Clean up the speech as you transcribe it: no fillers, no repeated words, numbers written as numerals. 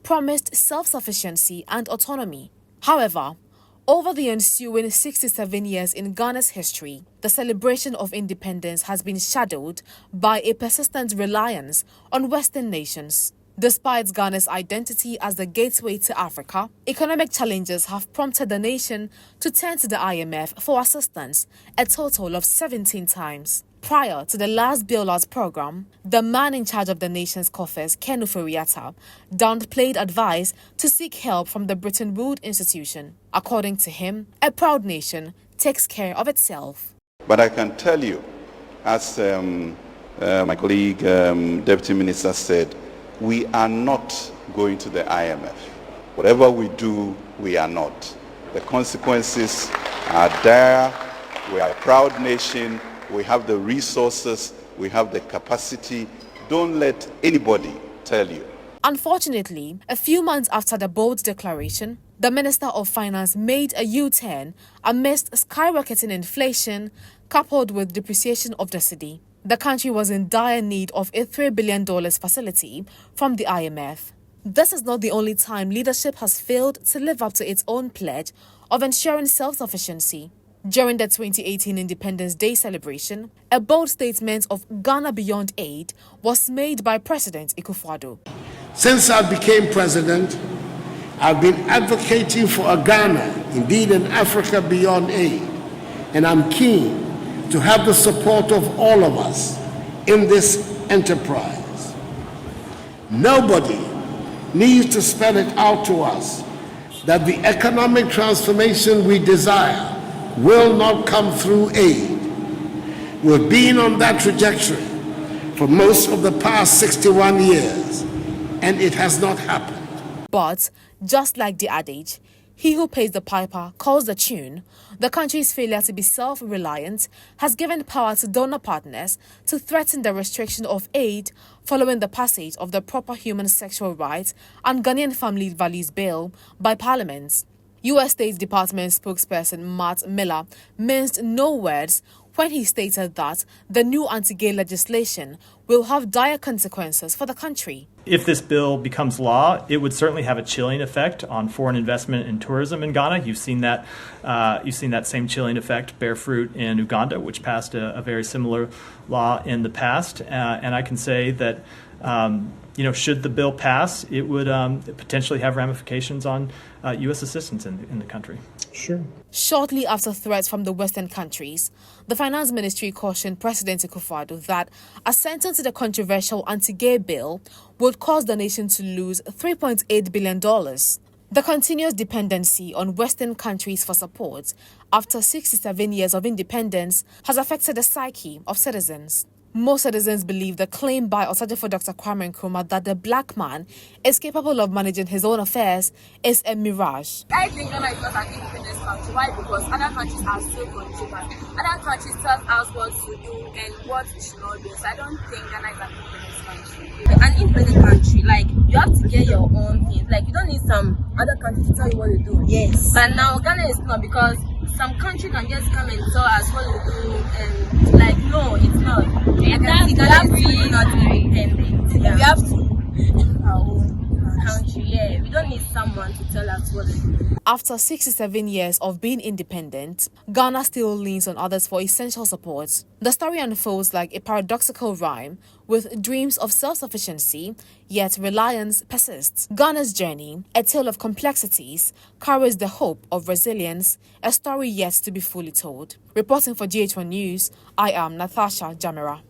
promised self-sufficiency and autonomy. However, over the ensuing 67 years in Ghana's history, the celebration of independence has been shadowed by a persistent reliance on Western nations. Despite Ghana's identity as the gateway to Africa, economic challenges have prompted the nation to turn to the IMF for assistance a total of 17 times. Prior to the last bailout program, the man in charge of the nation's coffers, Ken Ofori-Atta, downplayed advice to seek help from the Bretton Woods institution. According to him, a proud nation takes care of itself. But I can tell you, as my colleague, Deputy Minister said, we are not going to the IMF. Whatever we do, we are not. The consequences are dire. We are a proud nation. We have the resources. We have the capacity. Don't let anybody tell you. Unfortunately, a few months after the bold declaration, the Minister of Finance made a U-turn amidst skyrocketing inflation coupled with depreciation of the cedi. The country was in dire need of a $3 billion facility from the IMF. This is not the only time leadership has failed to live up to its own pledge of ensuring self-sufficiency. During the 2018 Independence Day celebration, a bold statement of Ghana Beyond Aid was made by President Akufo-Addo. Since I became president, I've been advocating for a Ghana, indeed an Africa beyond aid, and I'm keen to have the support of all of us in this enterprise. Nobody needs to spell it out to us that the economic transformation we desire will not come through aid. We've been on that trajectory for most of the past 61 years, and it has not happened. But, just like the adage, he who pays the piper calls the tune, the country's failure to be self-reliant has given power to donor partners to threaten the restriction of aid following the passage of the Proper Human Sexual Rights and Ghanaian Family Values Bill by Parliament. U.S. State Department spokesperson Matt Miller minced no words when he stated that the new anti-gay legislation will have dire consequences for the country. If this bill becomes law, it would certainly have a chilling effect on foreign investment in tourism in Ghana. You've seen that same chilling effect bear fruit in Uganda, which passed a very similar law in the past. And I can say that should the bill pass, it would potentially have ramifications on U.S. assistance in the country. Sure. Shortly after threats from the Western countries, the Finance Ministry cautioned President Akufo-Addo that assent to the controversial anti-gay bill would cause the nation to lose $3.8 billion. The continuous dependency on Western countries for support after 67 years of independence has affected the psyche of citizens. Most citizens believe the claim by Osagyefo Dr. Kwame Nkrumah that the black man is capable of managing his own affairs is a mirage. I think Ghana is not an independent country. Why? Because other countries are still consumers. Other countries tell us what to do and what we should not do. So I don't think Ghana is an independent country. An independent country, like, you have to get your own things. Like, you don't need some other country to tell you what to do. Yes. But now Ghana is not, because some country can just come and tell us what to do, and like, no, it's not. And Ghana is really not independent. Yeah. We have to our own country. Yeah, we don't need someone to tell us what to do. After 67 years of being independent, Ghana still leans on others for essential support. The story unfolds like a paradoxical rhyme, with dreams of self-sufficiency, yet reliance persists. Ghana's journey, a tale of complexities, carries the hope of resilience, a story yet to be fully told. Reporting for GHOne News, I am Natasha Jamira.